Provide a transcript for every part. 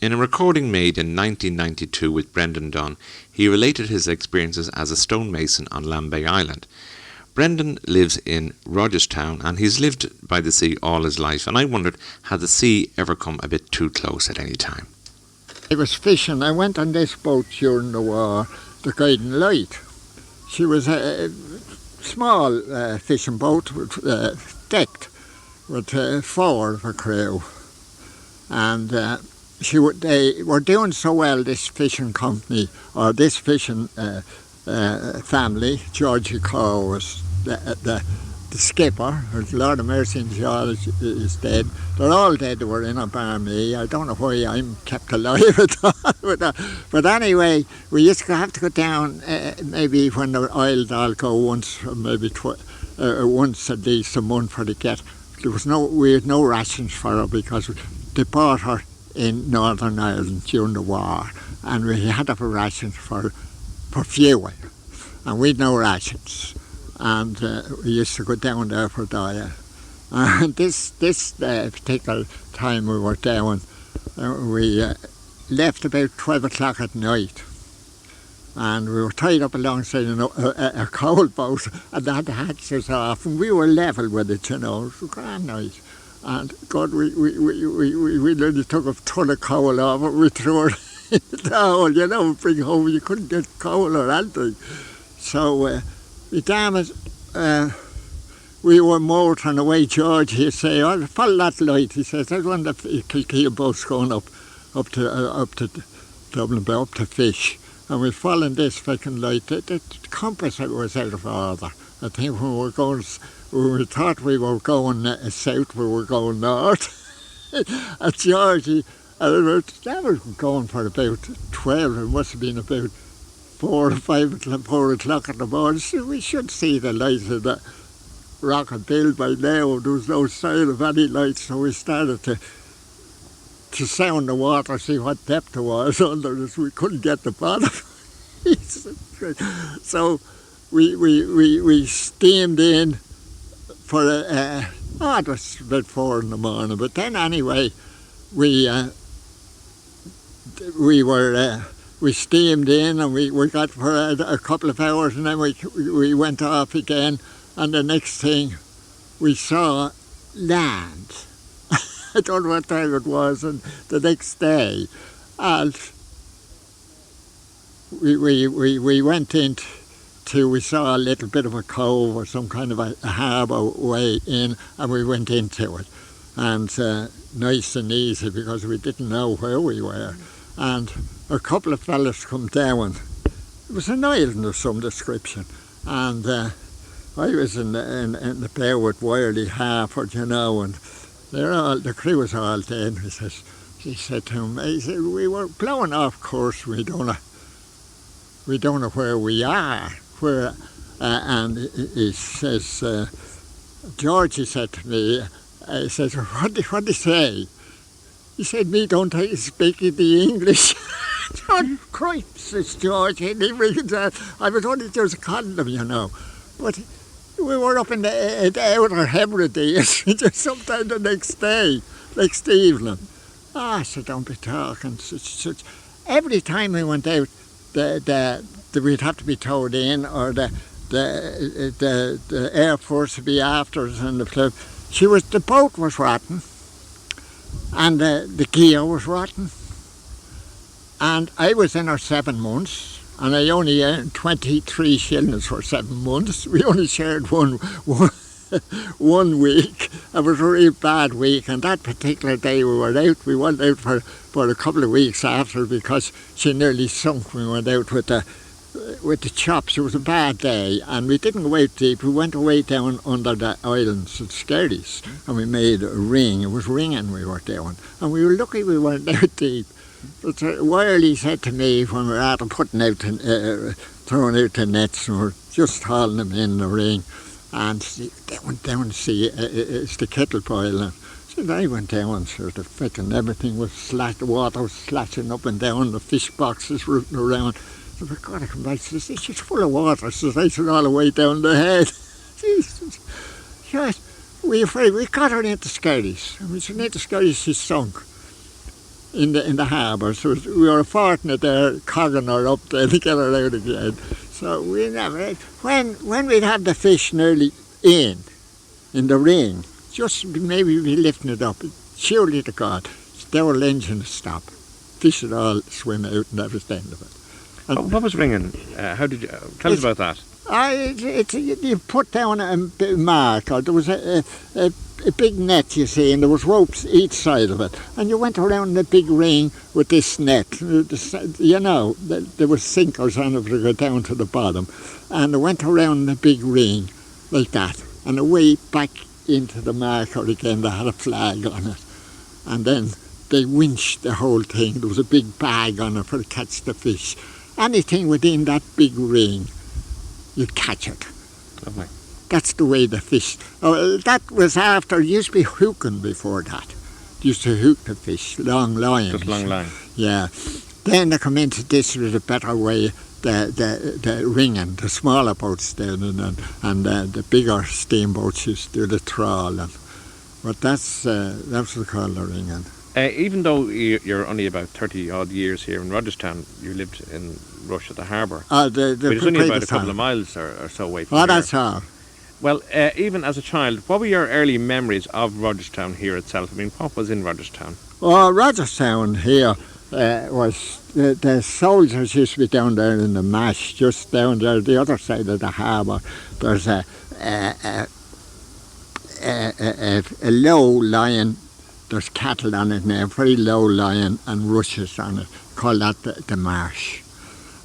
In a recording made in 1992 with Brendan Dunn, he related his experiences as a stonemason on Lambay Island. Brendan lives in Rogerstown and he's lived by the sea all his life, and I wondered, had the sea ever come a bit too close at any time? I was fishing. I went on this boat during the war, the Guiding Light. She was a small fishing boat decked with 4 of a crew. And they were doing so well, this fishing company, or this fishing family. Georgie Coe was the skipper. Lord of Mercy and George is dead. They're all dead. They were in a bar me. I don't know why I'm kept alive at all. But anyway, we used to have to go down maybe when the oil all go once, or maybe once at least a month for the get. We had no rations for her because they bought her in Northern Ireland during the war, and we had to have rations for fuel, and we'd no rations, and we used to go down there for diet. And this particular time we were down, we left about 12 o'clock at night, and we were tied up alongside a coal boat, and they had the hatches off, and we were level with it, it was a grand night. And God, we nearly took a ton of coal off it. We threw it in the hole, bring home. You couldn't get coal or anything. So, damn it, we were motoring away. George, he'd say, "Oh, follow that light." He says, "There's one of the Kilkeel boats going up to Dublin Bay, up to fish." And we're following this fucking light. The compass was out of order. I think when we thought we were going south, we were going north. And Georgie, that was going for about 12. It must have been about 4 or 4 o'clock in the morning. So we should see the light of the Rocket Bill by now. There was no sign of any light, so we started to sound the water, see what depth it was under us. We couldn't get the bottom. So we steamed in for it was about 4 in the morning. But then anyway, we steamed in, and we got for a couple of hours, and then we went off again, and the next thing we saw land. I don't know what time it was, and the next day, and we went we saw a little bit of a cove or some kind of a harbour way in, and we went into it, and nice and easy because we didn't know where we were. And a couple of fellas come down. It was an island of some description, and I was in the bow with Wiley Harford, and the crew was all dead. He said to him, we were blowing off course. We don't know where we are. And he says, George, he said to me, he says, what did he say? He said, "Me don't speak the English." "Oh, Christ," says George. I was only just a condom, But we were up in the Outer Hebrides just sometime the next evening. I said, "Don't be talking." Every time we went out, we'd have to be towed in, or the Air Force would be after us, and the boat was rotten, and the gear was rotten, and I was in her 7 months, and I only earned 23 shillings for 7 months. We only shared one week. It was a real bad week, and that particular day we went out for a couple of weeks after, because she nearly sunk. We went out with the chops. It was a bad day, and we didn't go out deep. We went away down under the islands at Skerries, and we made a ring. It was ringing we were doing, and we were lucky we weren't out deep. But Wiley said to me when we were out and throwing out the nets, and we were just hauling them in the ring, and they went down to see it's the kettle boiling. So I went down, so the frickin' everything was the water was slashing up and down, the fish boxes rooting around. So we got to come back. She says, "It's just full of water." So I said, "All the way down the head." Jesus. Yes, we got her into Skerries. And we said, into Skerries, she sunk. in the harbour. So we were fortunate there, cogging her up there to get her out again. So we never, when we'd have the fish nearly in the ring, just maybe be lifting it up, surely to God, the old engine would stop. Fish would all swim out and that was the end of it. And what was ringing? How did you tell us about that? You put down a mark, or there was a big net, you see, and there was ropes each side of it, and you went around the big ring with this net. You know, there were sinkers on it to go down to the bottom, and it went around the big ring like that, and away back into the marker again. They had a flag on it, and then they winched the whole thing. There was a big bag on it for to catch the fish. Anything within that big ring, you'd catch it. Lovely. That's the way the fish. Oh, that was after. Used to be hooking before that. Used to hook the fish, long lines. Just long line. Yeah. Then they come into this with a better way. The ringing, the smaller boats then, and the bigger steamboats used to do the trawl. But that's what they call the ringing. Even though you're only about 30 odd years here in Rogerstown, you lived in Rush at the harbour. But it's only about a couple of miles or so away from here. That's all. Well, even as a child, what were your early memories of Rogerstown here itself? I mean, what was in Rogerstown? Oh, Rogerstown here was the soldiers used to be down there in the mash, just down there, the other side of the harbour. There's a low line. There's cattle on it now, very low line, and rushes on it. Call that the marsh.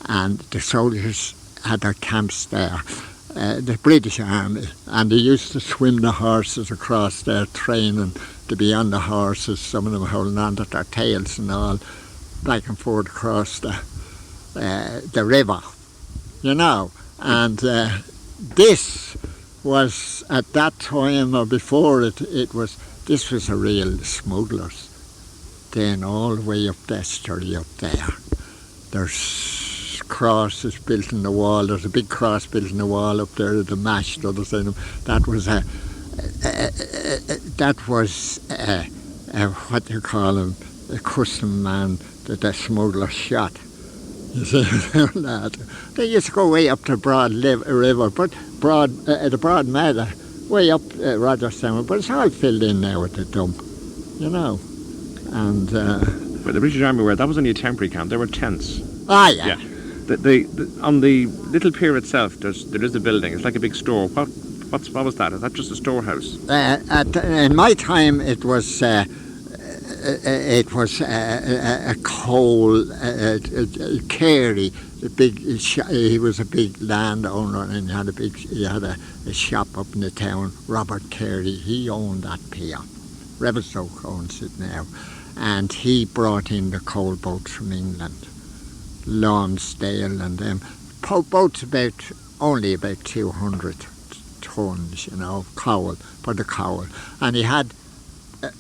And the soldiers had their camps there, the British Army, and they used to swim the horses across there, training to be on the horses, some of them holding on to their tails and all, back and forth across the river, you know. And this was, at that time or before this was a real smugglers. Then all the way up the estuary up there. There's crosses built in the wall. There's a big cross built in the wall up there at the mash, the other side of them. That was what do you call him? A custom man that the smuggler shot. You see that? They used to go way up to Broad River, but the Broad Meadow, way up Rogerstown, but it's all filled in now with the dump, you know. And but the British Army that was only a temporary camp. There were tents. Ah, yeah. On the little pier itself, there is a building. It's like a big store. What was that? Is that just a storehouse? In my time, it was a coal Carey. He was a big landowner, and he had a shop up in the town. Robert Carey, he owned that pier. Revelstoke owns it now, and he brought in the coal boats from England, Lonsdale and them. Boats only about 200 tons, you know, coal for the coal, and he had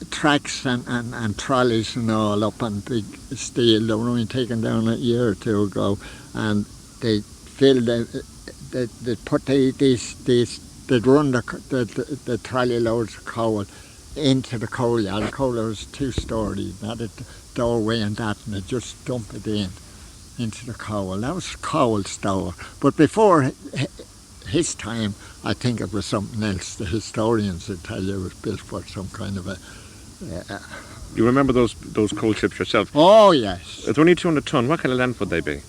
tracks and trolleys and all up on big steel. They were only taken down a year or two ago, and they filled they'd put they'd run the trolley loads of coal into the coal yard. The coal yard was 2-story, had a doorway and that, and they'd just dump it into the coal. That was coal store. But before his time, I think it was something else. The historians would tell you it was built for some kind of a... You remember those coal ships yourself? Oh, yes. It's only 200 ton. What kind of length would they be?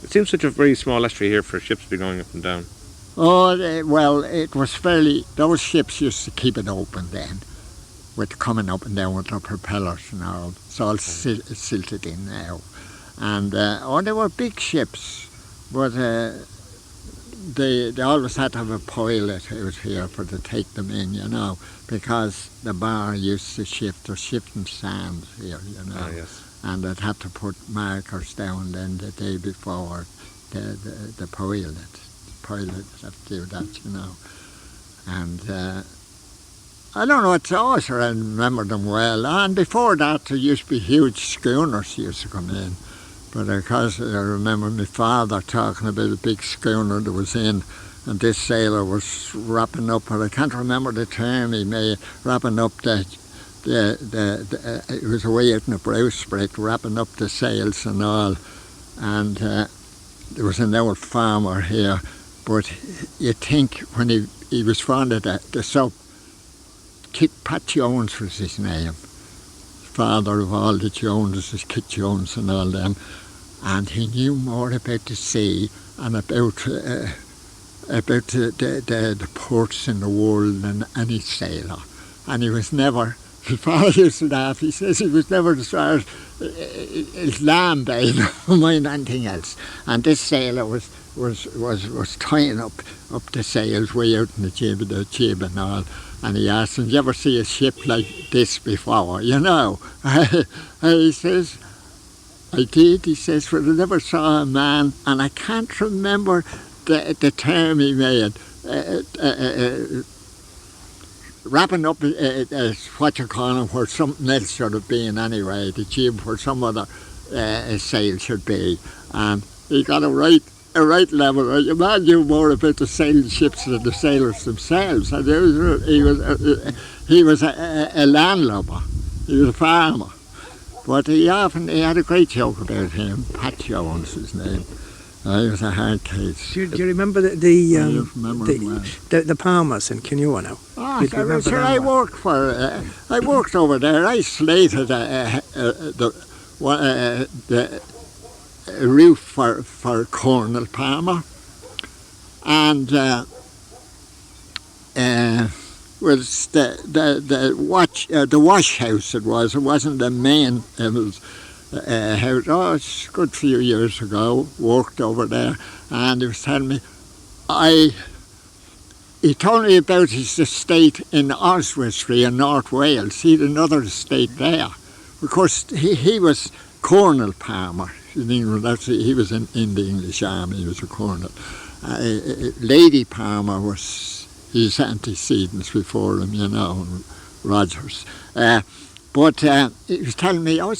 It seems such a very small estuary here for ships to be going up and down. Oh, well, it was fairly... Those ships used to keep it open then, with coming up and down with their propellers and all. It's all silted in now. And, they were big ships, but they always had to have a pilot out here to take them in, you know, because the bar used to shift, or shifting sand here, you know. Ah, yes. And they'd have to put markers down then the day before the pilot. The pilot would have to do that, you know. And I don't know what else, I remember them well. And before that, there used to be huge schooners used to come in. But because I remember my father talking about a big schooner that was in, and this sailor was wrapping up, but I can't remember the term he made, wrapping up the it was away out in the bowsprit, wrapping up the sails and all. And there was an old farmer here, but you'd think when he was fond of the soap, Pat Jones was his name. Father of all the Joneses, Kit Jones and all them. And he knew more about the sea and about the ports in the world than any sailor. And he was never, his father used to laugh, he says he was never as far as land bane, or mind anything else. And this sailor was tying up the sails way out in the jib and all. And he asked him, "Did you ever see a ship like this before?" You know. He says, "I did," he says, "but I never saw a man," and I can't remember the term he made, wrapping up what you call it, where something else should have been anyway, the jib where some other sail should be. And he got a right level. The man knew more about the sailing ships than the sailors themselves. And he was a landlubber. He was a farmer. But he had a great joke about him. Pat Jones, his name. He was a hard case. Do you remember the Palmers in Kinua now? I worked over there. I slated the roof for Colonel Palmer, and was the wash house. It wasn't the main. It was house. Oh, it's a good few years ago. Worked over there, and he was telling me, he told me about his estate in Oswestry in North Wales. He had another estate there. Of course, he was Colonel Palmer. He was in the English Army. He was a colonel. Lady Palmer was his antecedents before him, you know, Rogers. But he was telling me, I was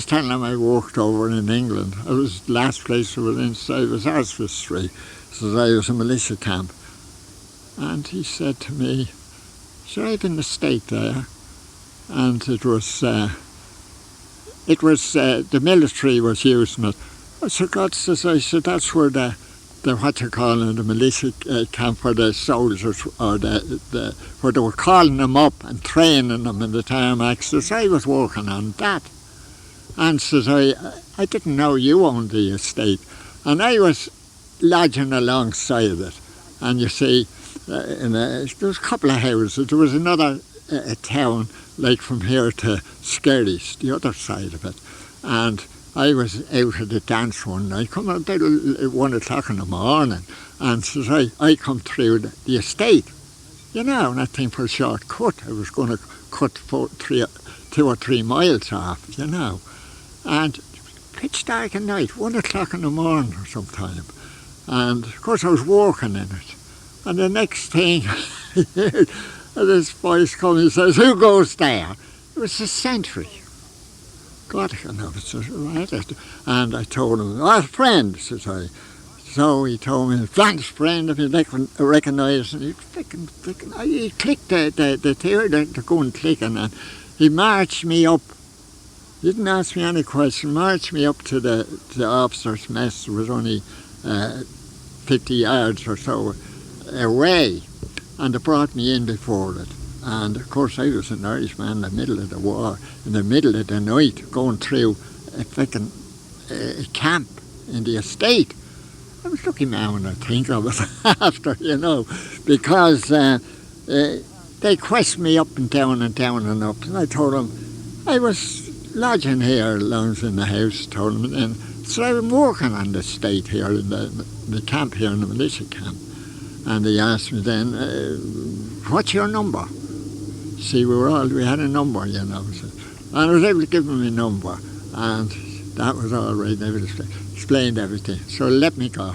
telling him I worked over in England. The last place I was in, so it was Oswestry. So I was a militia camp. And he said to me, "Sure, I've been in the state there." And it was the military was using it. I said, "God," says, I said, "that's where the what you call it, the militia camp where the soldiers, or where they were calling them up and training them in the tarmac." Says, "I was working on that." And says, I didn't know you owned the estate. And I was lodging alongside it. And you see, there was a couple of houses. There was another town, like from here to Skerries, the other side of it. And I was out at the dance one night, come out about 1 o'clock in the morning, and says I come through the estate, you know, and I think for a short cut, I was going to cut 2 or 3 miles off, you know. And pitch dark at night, 1 o'clock in the morning or sometime. And of course I was working in it. And the next thing, I heard this voice come and says, "Who goes there?" It was a sentry. God, I know it's right. And I told him, "Oh, friend," says I. So he told me, "Thanks, friend, if you recognise." And he clicked the theory to go and clicking, and he marched me up. He didn't ask me any question. Marched me up to the officers' mess. It was only 50 yards or so away, and they brought me in before it. And of course I was an Irishman in the middle of the war, in the middle of the night, going through a fucking camp in the estate. I was lucky man when I think of it after, you know, because they questioned me up and down and down and up. And I told them I was lodging here, lounge in the house, told them. And so I'm working on the estate here, in the camp here, in the militia camp. And they asked me then, "What's your number?" See, we had a number, you know. So, and I was able to give them a number, and that was all right. They explained everything. So let me go.